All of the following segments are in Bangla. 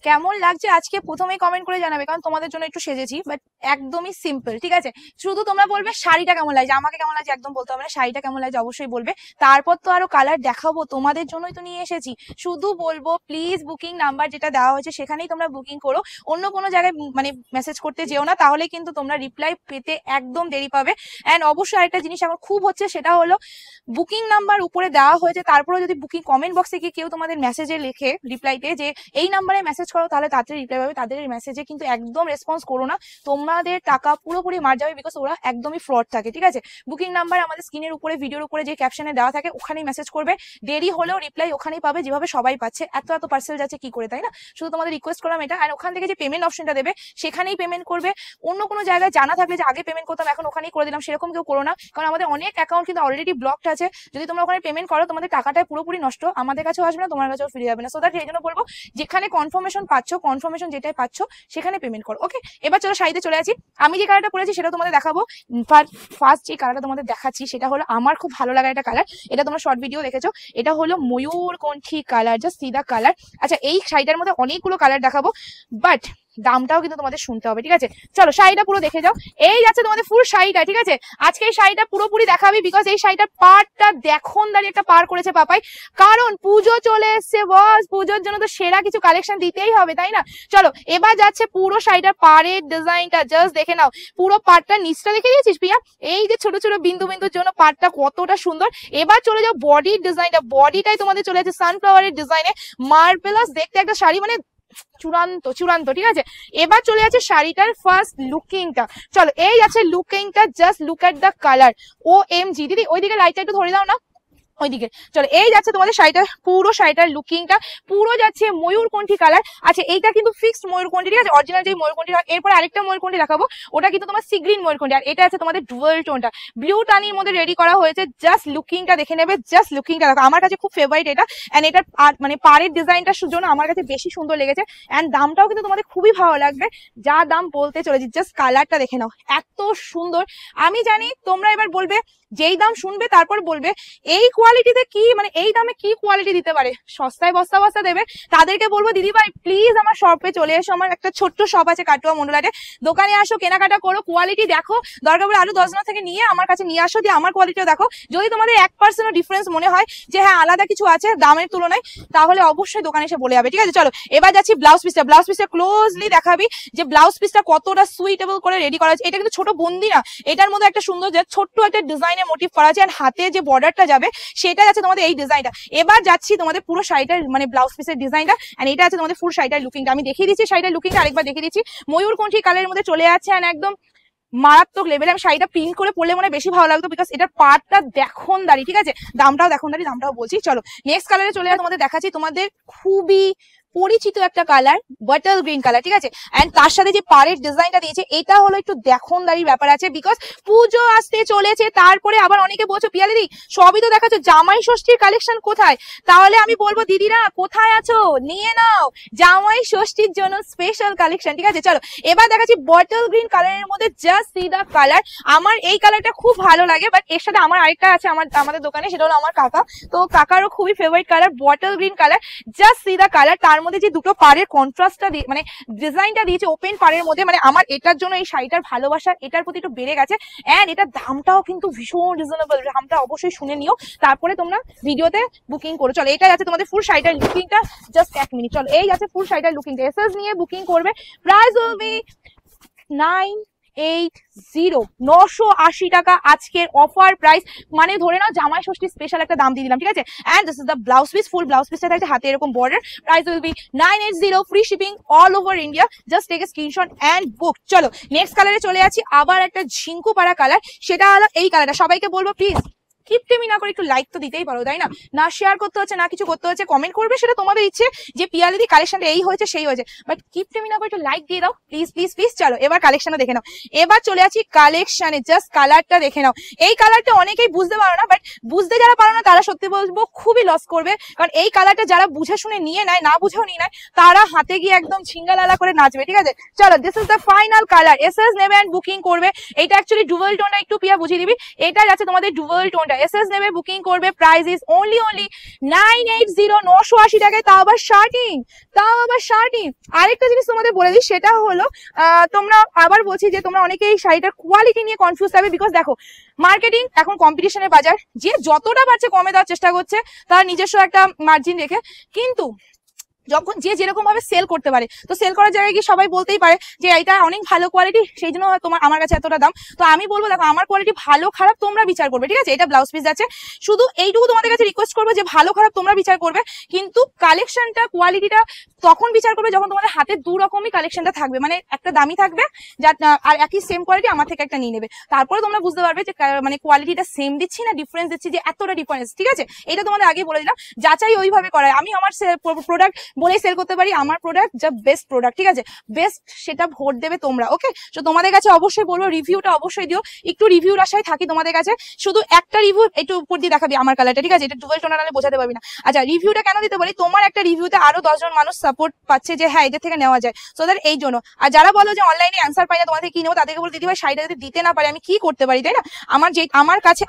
কেমন লাগছে আজকে প্রথমেই কমেন্ট করে জানাবে, কারণ তোমাদের জন্য একটু সেজেছি, বাট একদমই সিম্পল, ঠিক আছে? শুধু তোমরা বলবে শাড়িটা কেমন লাগছে, আমাকে কেমন লাগছে একদম বলতে হবে না, শাড়িটা কেমন লাগছে অবশ্যই বলবে। তারপর তো আরো কালার দেখাবো, তোমাদের জন্যই তো নিয়ে এসেছি। শুধু বলবো প্লিজ বুকিং নাম্বার যেটা দেওয়া হয়েছে সেখানেই তোমরা বুকিং করো, অন্য কোনো জায়গায় মানে মেসেজ করতে যেও না, তাহলে কিন্তু তোমরা রিপ্লাই পেতে একদম দেরি পাবে। অ্যান্ড অবশ্যই আরেকটা জিনিস এখন খুব হচ্ছে, সেটা হলো বুকিং নাম্বার উপরে দেওয়া হয়েছে, তারপরে যদি বুকিং কমেন্ট বক্সে গিয়ে কেউ তোমাদের মেসেজে লেখে রিপ্লাইতে যে এই নাম্বারে মেসেজ করো, তাহলে তাড়াতাড়ি রিপ্লাই পাবে। তাদের মেসেজে কিন্তু একদম রেসপন্স করো না, তোমাদের টাকা পুরোপুরি মার যাবে, বিকজ ওরা একদমই ফ্রড থাকে, ঠিক আছে? বুকিং নাম্বার আমাদের স্ক্রিনের উপরে ভিডিওর উপরে যে ক্যাপশনে দেওয়া থাকে ওখানেই মেসেজ করবে, দেরি হলেও রিপ্লাই ওখানেই পাবে, যেভাবে সবাই পাচ্ছে। এত পার্সেল যাচ্ছে কি করে, তাই না? শুধু তোমাদের রিকোয়েস্ট করলাম এটা। আর ওখান থেকে যে পেমেন্ট অপশনটা দেবে সেখানেই পেমেন্ট করবে। অন্য কোনো জায়গায় জানা থাকলে যে আগে পেমেন্ট করতাম এখন ওখানেই করে দিলাম, সেরকম কেউ করো না, কারণ আমাদের অনেক অ্যাকাউন্ট কিন্তু অলরেডি ব্লকড আছে। যদি তোমরা ওখানে পেমেন্ট করো তোমাদের টাকাটা পুরোপুরি নষ্ট, আমাদের কাছেও আসবে না, তোমার কাছেও ফিরে যাবে না। সো দ্যাট এই জন্য বলবো যেখানে কনফার্মেশন পাচ্ছ, কনফার্মেশন যেটাই পাচ্ছ সেখানে পেমেন্ট করো। ওকে, এবার চলো শাড়িতে চলে আসি। আমি যে কালারটা পরেছি সেটা তোমাদের দেখাবো। ফার্স্ট যে কালারটা তোমাদের দেখাচ্ছি সেটা হলো আমার খুব ভালো লাগা একটা কালার, এটা তোমরা শর্ট ভিডিও দেখেছো, এটা হলো ময়ূরকণ্ঠী colour, just see the colour. আচ্ছা, এই শাড়িটার মধ্যে অনেকগুলো কালার দেখাবো, বাট দামটাও কিন্তু তোমাদের শুনতে হবে, ঠিক আছে? চলো শাড়িটা পুরো দেখে যাও। এই যাচ্ছে তোমাদের ফুল শাড়িটা, ঠিক আছে? আজকে এই শাড়িটা পুরোপুরি দেখাবি, বিকজ এই শাড়িটার পাড়টা দেখুন দাঁড়িয়ে একটা পার করেছে পাপাই, কারণ পুজো চলে এসছে বস, পুজোর জন্য তো সেরা কিছু কালেকশন দিতেই হবে, তাই না? চলো এবার যাচ্ছে পুরো শাড়িটার পাড়ের ডিজাইনটা, জাস্ট দেখে নাও। পুরো পাড়টা নিচটা দেখে দিয়েছিস পিয়া, এই যে ছোট ছোট বিন্দু বিন্দুর জন্য পাড়টা কতটা সুন্দর। এবার চলে যাও বডির ডিজাইনটা, বডিটাই তোমাদের চলে যাচ্ছে সানফ্লাওয়ারের ডিজাইনে, মার্ভেলাস দেখতে একটা শাড়ি, মানে চূড়ান্ত চূড়ান্ত, ঠিক আছে? এবার চলে যাচ্ছে শাড়িটার ফার্স্ট লুকিংটা। চলো এই আছে লুকিংটা, just look at the colour. O M G দিদি, ওইদিকে লাইটটা একটু ধরে দাও না, ওইদিকে। চলো এই যাচ্ছে তোমাদের শাড়িটার পুরো শাড়িটার লুকিংটা, পুরো যাচ্ছে ময়ূরকণ্ঠী কালার। আচ্ছা, এইটা কিন্তু ফিক্সড ময়ূরকণ্ঠী, ঠিক আছে? অরিজিনাল যে ময়ূরকণ্ঠী। এরপরে আরেকটা ময়ূরকণ্ঠী দেখাবো, ওটা কিন্তু তোমার সি গ্রিন ময়ূরকণ্ঠী। আর এটা আছে তোমাদের ডুয়াল টোনটা, ব্লু টানির মধ্যে রেডি করা হয়েছে। জাস্ট লুকিংটা দেখে নেবে, জাস্ট লুকিংটা দেখো, আমার কাছে খুব ফেভারিট এটা। এন্ড এটার মানে পাড়ের ডিজাইনটার জন্য আমার কাছে বেশি সুন্দর লেগেছে। এন্ড দামটাও কিন্তু তোমাদের খুবই ভালো লাগবে, যা দাম বলতে চলেছি। জাস্ট কালারটা দেখে নাও, এত সুন্দর। আমি জানি তোমরা এবার বলবে, যেই দাম শুনবে তারপর বলবে এই কোয়ালিটিতে কি, মানে এই দামে কি কোয়ালিটি দিতে পারে, সস্তায় বস্তা বস্তা দেবে। তাদেরকে বলবো দিদি ভাই প্লিজ আমার শপে চলে এসো, আমার একটা ছোট্ট শপ আছে কাটুয়া মন্ডলাটে, দোকানে আসো, কেনাকাটা করো, কোয়ালিটি দেখো, দরকার পড়ে আরো 10 জন থেকে নিয়ে আমার কাছে নিয়ে আসো, দিয়ে আমার কোয়ালিটিও দেখো। যদি তোমাদের 1% ডিফারেন্স মনে হয় যে হ্যাঁ আলাদা কিছু আছে দামের তুলনায়, তাহলে অবশ্যই দোকানে এসে বলে যাবে, ঠিক আছে? চলো এবার যাচ্ছি ব্লাউজ পিসটা। ব্লাউজ পিসটা ক্লোজলি দেখাবি যে ব্লাউজ পিসটা কতটা সুইটেবল করে রেডি করা আছে। এটা কিন্তু ছোট বন্দি না, এটার মধ্যে একটা সুন্দর যে ছোট্ট একটা ডিজাইনের মোটিভ করা আছে, আর হাতে যে বর্ডারটা যাবে সেটা যাচ্ছে তোমাদের এই ডিজাইনটা। এবার যাচ্ছি তোমাদের পুরো শাড়িটার মানে ব্লাউজ পিসের ডিজাইনটা, আর এটা আছে তোমাদের ফুল শাড়িটার লুকিংটা। আমি দেখিয়ে দিচ্ছি শাড়িটার লুকিংটা, আরেকবার দেখিয়ে দিচ্ছি। ময়ূরকণ্ঠী কালারের মধ্যে চলে যাচ্ছে, আর একদম মারাত্মক লেভেলে। আমি শাড়িটা প্রিন্ট করে পরলে মনে বেশি ভালো লাগতো, বিকজ এটার পার্টটা দেখুন দাঁড়ি, ঠিক আছে? দামটাও দেখুন দাঁড়ি, দামটাও বলছি। চলো নেক্সট কালারে চলে যাওয়া তোমাদের দেখাচ্ছি, তোমাদের খুবই পরিচিত একটা কালার, বটল গ্রিন কালার, ঠিক আছে? এন্ড তার সাথে যে পাড়ের ডিজাইনটা দিয়েছে এটা হলো একটু দেখুন দাঁড়ির ব্যাপার আছে, বিকজ পুজো আসতে চলেছে। তারপরে আবার অনেকে বলছো পিয়ালি দি সবই তো দেখাচ্ছ, জামাই ষষ্ঠীর কালেকশন কোথায়? তাহলে আমি বলবো দিদিরা কোথায় আছো, নিয়ে নাও জামাই ষষ্ঠীর জন্য স্পেশাল কালেকশন, ঠিক আছে? চলো এবার দেখাচ্ছি বটল গ্রিন কালারের মধ্যে, জাস্ট সি দা কালার। আমার এই কালারটা খুব ভালো লাগে, বাট এর সাথে আমার আরেকটা আছে আমাদের দোকানে, সেটা হলো আমার কাকা, তো কাকারও খুবই favourite colour bottle green colour. Just see the colour. তার মধ্যে যে দুটো পাড়ের কন্ট্রাস্টটা দিয়ে মানে ডিজাইনটা দিয়েছে ওপেন পাড়ের মধ্যে, মানে আমার এটার জন্য এই শাড়িটার ভালোবাসা এটার প্রতি একটু বেড়ে গেছে। এন্ড এটার দামটাও কিন্তু ভীষণ রিজনেবল, দামটা অবশ্যই শুনে নিও, তারপরে তোমরা ভিডিওতে বুকিং করো। চলো এটা যাচ্ছে তোমাদের ফুল শাড়িটার লুকিংটা, জাস্ট 1 মিনিট। চলো এই যাচ্ছে ফুল শাড়িটার লুকিংটা, এসএস নিয়ে বুকিং করবে। প্রাইস উইল বি 980 টাকা আজকের অফার প্রাইস, মানে ধরে নাও জামাই ষষ্ঠী স্পেশাল একটা দাম দিয়ে দিলাম, ঠিক আছে? And this is the blouse piece, full blouse পিসটা থাকছে হাতে এরকম border. Price will be 980, free shipping all over India. Just take a screenshot and book. চলো নেক্সট কালারে চলে যাচ্ছি, আবার একটা ঝিঙ্কু পাড়া কালার, সেটা হলো এই কালারটা। সবাইকে বলবো প্লিজ কিপটেমি না করে একটু লাইক তো দিতেই পারো, তাই না? না শেয়ার করতে হচ্ছে না কিছু করতে হচ্ছে, কমেন্ট করবে সেটা তোমাদের ইচ্ছে যে পিয়ালিদি কালেকশনটা এই হয়েছে সেই হয়েছে, বাট কিপটেমি না করে একটু লাইক দিয়ে দাও প্লিজ প্লিজ প্লিজ। চলো এবার কালেকশনটা দেখে নাও। এবার চলে আসি কালেকশনে, জাস্ট কালারটা দেখে নাও। এই কালারটা অনেকেই বুঝতে পারো না, বাট বুঝতে যারা পারো না তারা সত্যি বলবো খুবই লস করবে, কারণ এই কালারটা যারা বুঝে শুনে নিয়ে নেয়, না বুঝেও নিয়ে নেয়, তারা হাতে গিয়ে একদম ছিঙ্গালালা করে নাচবে, ঠিক আছে? চলো this is the final colour, SS নেবে এন্ড বুকিং করবে। এটা অ্যাকচুয়ালি ডুয়াল টোনটা, একটু পিয়া বুঝিয়ে দিবি, এটা যাচ্ছে তোমাদের ডুয়াল টোনটা। ভিডিওটা। এসএস নেবে, বুকিং করবে, প্রাইস ইজ অনলি 980, 980 টাকায়, তাও আবার শার্টিং। আরেকটা জিনিস তোমাদের বলে দিই, সেটা হলো তোমরা আবার বলছি যে তোমরা অনেকে এই শাড়িটার কোয়ালিটি নিয়ে কনফিউজ থাকবে, বিকজ দেখো মার্কেটিং এখন কম্পিটিশনের বাজার, যে যতটা পারছে কমে দেওয়ার চেষ্টা করছে তার নিজস্ব একটা মার্জিন রেখে, কিন্তু যখন যে যেরকম ভাবে সেল করতে পারে, তো সেল করার জায়গায় কি সবাই বলতেই পারে যে এটা অনেক ভালো কোয়ালিটি, সেই জন্য তোমার আমার কাছে এতটা দাম। তো আমি বলবো দেখো আমার কোয়ালিটি ভালো খারাপ তোমরা বিচার করবে, ঠিক আছে? এটা ব্লাউজ পিস আছে, শুধু এইটুকু তোমাদের কাছে রিকোয়েস্ট করবো যে ভালো খারাপ তোমরা বিচার করবে, কিন্তু কালেকশনটা কোয়ালিটিটা তখন বিচার করবে যখন তোমাদের হাতে দু রকমই কালেকশনটা থাকবে, মানে একটা দামি থাকবে আর একই সেম কোয়ালিটি আমার থেকে একটা নিয়ে নেবে, তারপরে তোমরা বুঝতে পারবে যে মানে কোয়ালিটিটা সেম দিচ্ছি না ডিফারেন্স দিচ্ছি, যে এতটা ডিফারেন্স, ঠিক আছে? এটা তোমাদের আগে বলে দিলাম, যাচাই ওইভাবে করায়। আমি আমার প্রোডাক্ট বলেই সেল করতে পারি, আমার প্রোডাক্ট যা বেস্ট প্রোডাক্ট, ঠিক আছে? বেস্ট সেটা ভোট দেবে তোমরা, ওকে? তো তোমাদের কাছে অবশ্যই বলবো রিভিউটা অবশ্যই দিও, একটু রিভিউর আশায় থাকি তোমাদের কাছে। শুধু একটা রিভিউ একটু উপর দিয়ে দেখাবি আমার কালারটা, ঠিক আছে? এটা ডুয়েল টোনার আলে বোঝাতে পারবি না। আচ্ছা, রিভিউটা কেন দিতে বলি, তোমার একটা রিভিউতে আরো 10 জন মানুষ সাপোর্ট পাচ্ছে যে হ্যাঁ এদের থেকে নেওয়া যায়, সো দ্যাট এই জন্য। আর যারা বলো যে অনলাইনে অ্যান্সার পাই না তোমাদের কি নেবো, তাদেরকে বলে দিদি ভাই শাড়িটা যদি দিতে না পারে আমি কি করতে পারি, তাই না? আমার কাছে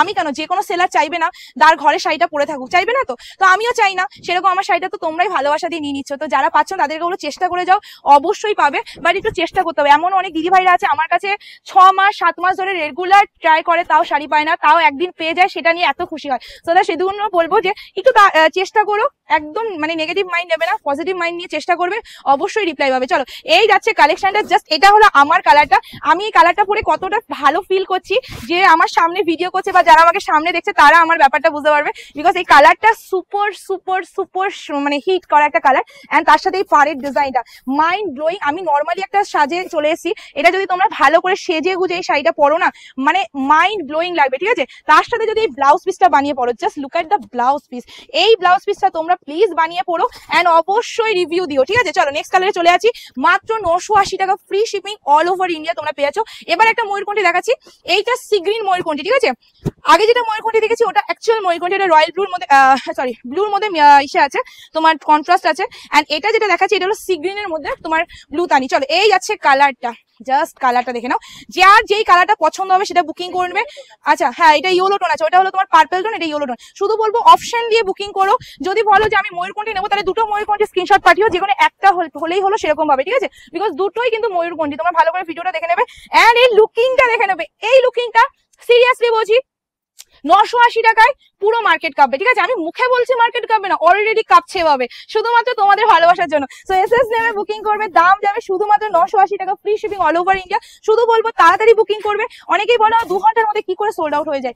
আমি কেন, যে কোনো সেলার চাইবে না তার ঘরে শাড়িটা পরে থাকুক, চাইবে না? তো আমিও চাই না সেরকম, আমার শাড়িটা তো তোমরাই ভালোবাসা দিয়ে নিয়ে নিচ্ছ, তো যারা পাচ্ছ তাদেরকে বলো চেষ্টা করে যাও, অবশ্যই পাবে, বাট একটু চেষ্টা করতে হবে। এমন অনেক দিদি ভাইরা আছে আমার কাছে 6 মাস 7 মাস ধরে রেগুলার ট্রাই করে, তাও শাড়ি পায় না, তাও একদিন পেয়ে যায়, সেটা নিয়ে এত খুশি হয়। তো সেদিন বলবো যে একটু চেষ্টা করো, একদম মানে নেগেটিভ মাইন্ড নেবে না, পজিটিভ মাইন্ড নিয়ে চেষ্টা করবে, অবশ্যই রিপ্লাই পাবে। চলো এই যাচ্ছে কালেকশনটা, জাস্ট এটা হলো আমার কালারটা, আমি এই কালারটা পরে কতটা ভালো ফিল করছি, যে আমার সামনে ভিডিও করছে বা যারা আমাকে সামনে দেখছে তারা আমার ব্যাপারটা বুঝতে পারবে, বিকজ এই কালারটা সুপার সুপার সুপার মানে হিট করা একটা কালার, এন্ড তার সাথে এই পাড়ের ডিজাইনটা মাইন্ড ব্লোয়িং। আমি নর্মালি একটা সাজে চলে এসেছি, এটা যদি তোমরা ভালো করে সেজে গুজে এই শাড়িটা পরো না, মানে মাইন্ড ব্লোয়িং লাগবে, ঠিক আছে? তার সাথে যদি এই ব্লাউজ পিসটা বানিয়ে পড়ো, just look at the blouse piece, এই ব্লাউজ পিসটা তোমরা প্লিজ বানিয়ে পড়ো এন্ড অবশ্যই রিভিউ দিও, ঠিক আছে? চলো নেক্সট কালারে চলে আছি, মাত্র 980 টাকা, free shipping all over India তোমরা পেয়েছো। এবার একটা ময়ূরকণ্ঠী দেখাচ্ছি, এইটা সি গ্রিন ময়ূরকণ্ঠী, ঠিক আছে? আগে যেটা ময়ূরকণ্ঠী দেখেছি ওটা অ্যাকচুয়াল ময়ূরকণ্ঠী, এটা রয়্যাল ব্লুর মধ্যে সরি ব্লুর মধ্যে ইসে আছে, তোমার কন্ট্রাস্ট আছে, এন্ড এটা যেটা দেখাচ্ছি এটা হলো সি গ্রিনের মধ্যে তোমার ব্লু তানি। চলো এই যাচ্ছে কালারটা, জাস্ট কালারটা দেখে নাও, যার যেই কালারটা পছন্দ হবে সেটা বুকিং করবে। আচ্ছা হ্যাঁ, এটা ইয়েলো টোন আছে, ওটা হলো তোমার পার্পল টোন, এটা ইয়েলো টোন। শুধু বলবো অপশন দিয়ে বুকিং করো, যদি বলো যে আমি ময়ূরকণ্ঠী নেবো তাহলে দুটো ময়ূরকণ্ঠী স্ক্রিনশট পাঠিও, যে কোনো একটা হলেই হলো সেরকম ভাবে, ঠিক আছে? বিকজ দুটোই কিন্তু ময়ূরকণ্ঠী, তোমরা ভালো করে ভিডিওটা দেখে নেবে এন্ড এই লুকিংটা দেখে নেবে, এই লুকিংটা সিরিয়াসলি বলছি 980 টাকায় পুরো মার্কেট কাঁপবে, ঠিক আছে? আমি মুখে বলছি মার্কেট কাঁপবে না, অলরেডি কাঁপছে ভাবে, শুধুমাত্র তোমাদের ভালোবাসার জন্য। সো এসএস নেমে বুকিং করবে, দাম যাবে শুধুমাত্র 980 টাকা, free shipping all over India. শুধু বলবো তাড়াতাড়ি বুকিং করবে। অনেকেই বলো 2 ঘন্টার মধ্যে কি করে সোল্ড আউট হয়ে যায়,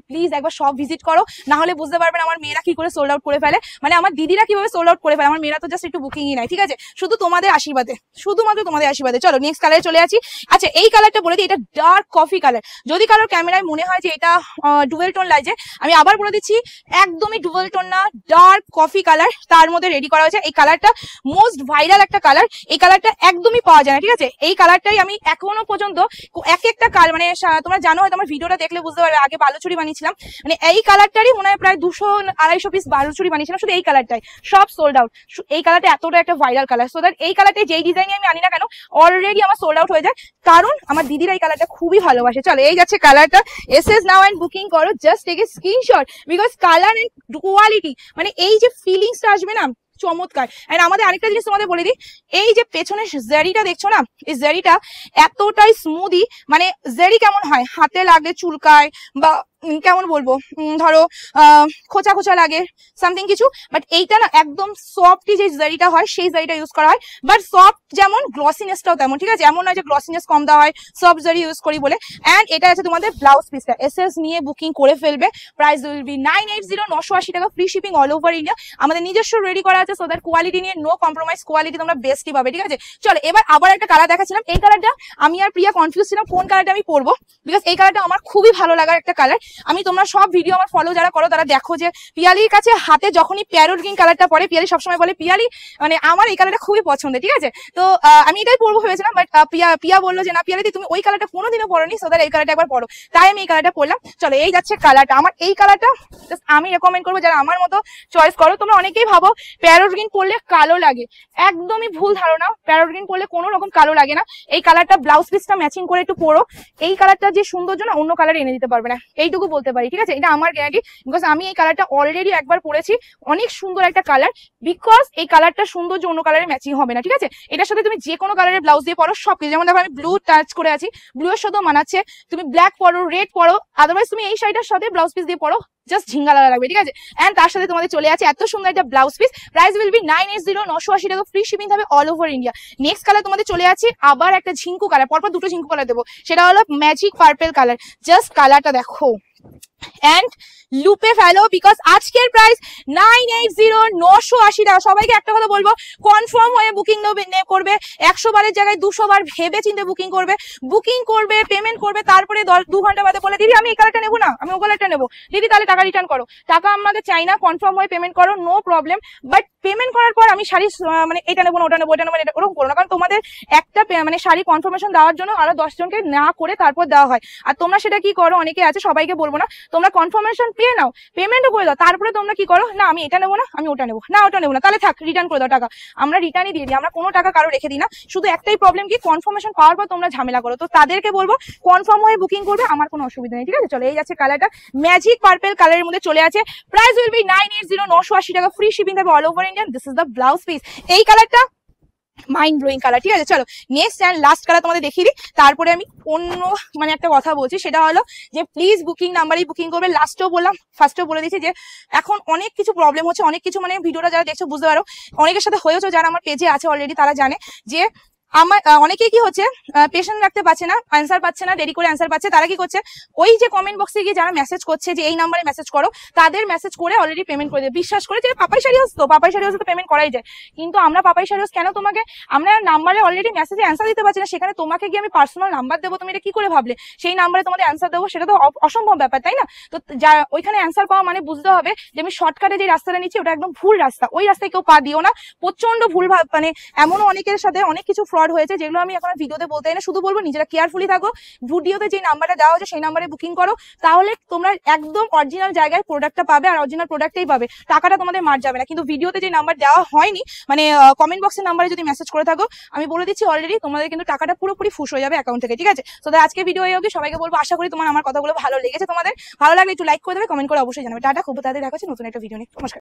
প্লিজ একবার সব ভিজিট করো, না হলে বুঝতে পারবেন আমার মেয়েরা কি করে সোল্ড আউট করে ফেলে, মানে আমার দিদিরা কিভাবে সোল্ড আউট করে ফেলে, আমার মেয়েরা তো জাস্ট একটু বুকিংই নাই, ঠিক আছে? শুধু তোমাদের আশীর্বাদে, শুধুমাত্র তোমাদের আশীর্বাদে। চলো নেক্সট কালারে চলে আসি। আচ্ছা এই কালারটা বলে দিই, এটা ডার্ক কফি কালার। যদি কারোর ক্যামেরায় মনে হয় যে এটা ডুয়েল টোন লাগছে, আমি আবার বলে দিচ্ছি একদমই ডুয়েল টোন না, ডার্ক কফি কালার, তার মধ্যে রেডি করা হয়েছে। এই কালারটা মোস্ট ভাইরাল একটা কালার, এই কালারটা একদমই পাওয়া যায় না, ঠিক আছে? এই কালারটাই আমি এখনো পর্যন্ত এক একটা কালার, মানে তোমরা জানো হয়তো আমার ভিডিওটা দেখলে বুঝতে পারবে, আগে বালুচুরি বানিয়েছিলাম, মানে এই কালারটারই মনে হয় প্রায় 200-250 পিস বালুচুরি বানিয়েছিলাম, শুধু এই কালারটাই, সব সোল্ড আউট। এই কালারটা এতটা একটা ভাইরাল কালার, সো দ্যাট এই কালারটাই যেই ডিজাইনে আমি আনি না কেন অলরেডি আমার সোল্ড আউট হয়ে যায়, কারণ আমার দিদিরা এই কালারটা খুবই ভালোবাসে। চলো এই যাচ্ছে কালারটা, এসএস নাও এন্ড বুকিং করো, just take a screenshot, because colour and quality, মানে এই যে ফিলিংসটা আসবে না, চমৎকার। এন্ড আমাদের আরেকটা জিনিস তোমাদের বলে দিই, এই যে পেছনে জারিটা দেখছো না, এই জারিটা এতটাই স্মুদি, মানে জারি কেমন হয়, হাতে লাগে চুলকায় বা কেমন বলবো, ধরো খোঁচা খোঁচা লাগে সামথিং কিছু, বাট এইটা না একদম সফটই যে জারিটা হয় সেই জারিটা ইউজ করা হয়, বাট সফট যেমন গ্লসিনেসটাও তেমন, ঠিক আছে? এমন নয় যে গ্লসিনেস কম দেওয়া হয় সফট জারি ইউজ করি বলে। এন্ড এটা আছে তোমাদের ব্লাউজ পিসটা, এসএস নিয়ে বুকিং করে ফেলবে, প্রাইস উইল বি 980, 980 টাকা, free shipping all over India. আমাদের নিজস্ব রেডি করা আছে, সো দ্যাট কোয়ালিটি নিয়ে নো কম্প্রোমাইজ, কোয়ালিটি তোমরা বেস্টই পাবে, ঠিক আছে? চলো এবার আবার একটা কালার দেখাচ্ছিলাম, এই কালারটা আমি আর প্রিয়া কনফিউজ ছিলাম কোন কালারটা আমি পরবো, বিকজ এই কালারটা আমার খুবই ভালো লাগার একটা কালার। আমি তোমরা সব ভিডিও আমার ফলো যারা করো তারা দেখো যে পিয়ালির কাছে হাতে যখনই প্যারোট গ্রিন কালারটা পরে, পিয়ালি সবসময় বলে পিয়ালি মানে আমার এই কালারটা খুবই পছন্দের, ঠিক আছে? তো আমি এটাই পরবো ভেবেছিলাম, বাট পিয়া বললো যে না পিয়ালি তুমি ওই কালারটা কোনোদিনও পরোনি, সো দ্যাট এই কালারটা একবার পরো, তাই আমি এই কালারটা পরলাম। চলো এই যাচ্ছে কালারটা, আমার এই কালারটা আমি রেকমেন্ড করবো যারা আমার মতো চয়েস করো। তোমরা অনেকেই ভাবো প্যারোট গ্রিন পরলে কালো লাগে, একদমই ভুল ধারণা, প্যারোট গ্রিন পরলে কোনো রকম কালো লাগে না। এই কালারটা ব্লাউজ পিসটা ম্যাচিং করে একটু পরো, এই কালারটা যে সৌন্দর্য না অন্য কালারে এনে দিতে পারবে না, এইটুকু এইটুকু বলতে পারি, ঠিক আছে? এটা আমার গ্যারান্টি, বিকজ আমি এই কালারটা অলরেডি একবার পরেছি, অনেক সুন্দর একটা কালার। বিকজ এই কালারটা সুন্দর যে অন্য কালারে ম্যাচিং হবে না, ঠিক আছে? এটার সাথে তুমি যে কোনো কালারের ব্লাউজ দিয়ে পরো সবকিছু, যেমন দেখো আমি ব্লু টাচ করে আছি, ব্লু এর সাথেও মানাচ্ছে, তুমি ব্ল্যাক পরো, রেড পরো, আদারওয়াইজ তুমি এই শাড়িটার সাথে ব্লাউজ পিস দিয়ে পরো, জাস্ট ঝিঙ্গা লাগবে, ঠিক আছে? এন্ড তার সাথে তোমাদের চলে আছে এত সুন্দর একটা blouse piece, price will be 980, 980 টাকা, ফ্রি শিপিং হবে all over India. Next colour তোমাদের চলে আছে আবার একটা ঝিঙ্কু কালার, পরপর দুটো ঝিঙ্কু কালার দেবো, সেটা হলো ম্যাজিক পার্পল কালার। জাস্ট কালারটা দেখো এন্ড লুপে ফেলো, বিকজ আজকের প্রাইস 980, 980 টাকা। সবাইকে একটা কথা বলবো, কনফার্ম হয়ে বুকিং করবে, 100 বারের জায়গায় 200 বার ভেবে চিন্তে বুকিং করবে, পেমেন্ট করবে, তারপরে 2 ঘন্টা বাদে বলে দিদি আমি এই কালারটা নেবো না, আমি ও কালারটা নেবো, দিদি তাহলে টাকা রিটার্ন করো। টাকা আমাদের চাই না, কনফার্ম হয়ে পেমেন্ট করো, নো প্রবলেম। বাট পেমেন্ট করার পর আমি শাড়ি মানে এটা নেবো না, ওটা নেবো, এটা নেবো, এটা ওরকম করো না, কারণ তোমাদের একটা মানে শাড়ি কনফার্মেশন দেওয়ার জন্য আরো 10 জনকে না করে তারপর দেওয়া হয়। আর তোমরা সেটা কি করো, অনেকে আছে, সবাইকে বলবো না, তোমরা কনফার্মেশন পেয়ে নাও, পেমেন্টও করে দাও, তারপরে তোমরা কি করো, না আমি এটা নেবো না, আমি ওটা নেবো না, ওটা নেবো না, তাহলে থাক, রিটার্ন করে দাও টাকা। আমরা রিটার্নই দিয়ে দিই, আমরা কোনো টাকা কারো রেখে দিই না। শুধু একটাই প্রবলেম কি, কনফার্মেশন পাওয়ার পর তোমরা ঝামেলা করো। তো তাদেরকে বলবো কনফার্ম হয়ে বুকিং করবে, আমার কোনো অসুবিধা নেই, ঠিক আছে? চলে এই যাচ্ছে কালারটা, ম্যাজিক পার্পল কালারের মধ্যে চলে আছে, প্রাইস উইল বি 980, 980 টাকা, ফ্রি শিপিং থাকবে all over India. This is the blouse piece. এই কালারটা মাইন্ড ব্লোয়িং কালার, ঠিক আছে? চলো নেক্সট অ্যান্ড লাস্ট কালার তোমাদের দেখিয়ে দিই, তারপরে আমি অন্য মানে একটা কথা বলছি, সেটা হলো যে প্লিজ বুকিং নাম্বারেই বুকিং করবে। লাস্টেও বললাম, ফার্স্টেও বলে দিচ্ছি যে এখন অনেক কিছু প্রবলেম হচ্ছে, অনেক কিছু মানে ভিডিওটা যারা দেখছো বুঝতে পারো, অনেকের সাথে হয়েছে, যারা আমার পেজে আছে অলরেডি তারা জানে যে আমার অনেকেই কি হচ্ছে, পেশেন্ট রাখতে পারছে না, অ্যান্সার পাচ্ছে না, দেরি করে অ্যান্সার পাচ্ছে, তারা কি করছে, ওই যে কমেন্ট বক্সে গিয়ে যারা মেসেজ করছে যে এই নাম্বারে মেসেজ করো, তাদের মেসেজ করে অলরেডি পেমেন্ট করে দেয়, বিশ্বাস করে যে পাপাই শাড়ি হাউস তো, পাপাই শাড়ি হাউসে তো পেমেন্ট করাই যায়। কিন্তু আমরা পাপাই শাড়ি হাউস কেন তোমাকে, আমরা নাম্বারে অলরেডি মেসেজে অ্যান্সার দিতে পারছি না, সেখানে তোমাকে গিয়ে আমি পার্সোনাল নাম্বার দেবো, তুমি এটা কি করে ভাবলে সেই নাম্বারে তোমাদের অ্যান্সার দেবো? সেটা তো অসম্ভব ব্যাপার, তাই না? তো যা ওইখানে অ্যান্সার পাওয়া মানে বুঝতে হবে যে আমি শর্টকাটে যে রাস্তাটা নিচ্ছি ওটা একদম ভুল রাস্তা, ওই রাস্তায় কেউ পা দিও না, প্রচন্ড ভুল মানে এমনও অনেকের সাথে অনেক কিছু ফ্রড হয়েছে, যেগুলো আমি এখন ভিডিওতে বলতে না, শুধু বলবো নিজেরা কেয়ারফুলি থাকো, ভিডিওতে যে নাম্বারটা দেওয়া হচ্ছে সেই নাম্বারে বুকিং করো, তাহলে তোমরা একদম অরিজিনাল জায়গায় প্রোডাক্টটা পাবে, আর অরিজিনাল প্রোডাক্টটাই পাবে, টাকাটা তোমাদের মার যাবে না। কিন্তু ভিডিওতে যে নাম্বার দেওয়া হয়নি, মানে কমেন্ট বক্সের নাম্বারে যদি মেসেজ করে থাকো, আমি বলে দিচ্ছি অলরেডি তোমাদের কিন্তু টাকাটা পুরোপুরি ফুস হয়ে যাবে অ্যাকাউন্ট থেকে, ঠিক আছে? তো আজকে ভিডিও এই অবধি, সবাইকে বলবো আশা করি তোমার আমার কথাগুলো ভালো লেগেছে, তোমাদের ভালো লাগলে একটু লাইক করে দেবে, কমেন্ট করে অবশ্যই জানাবে। টাটা, খুব তাড়াতাড়ি দেখা হচ্ছে নতুন একটা ভিডিও নিয়ে, নমস্কার।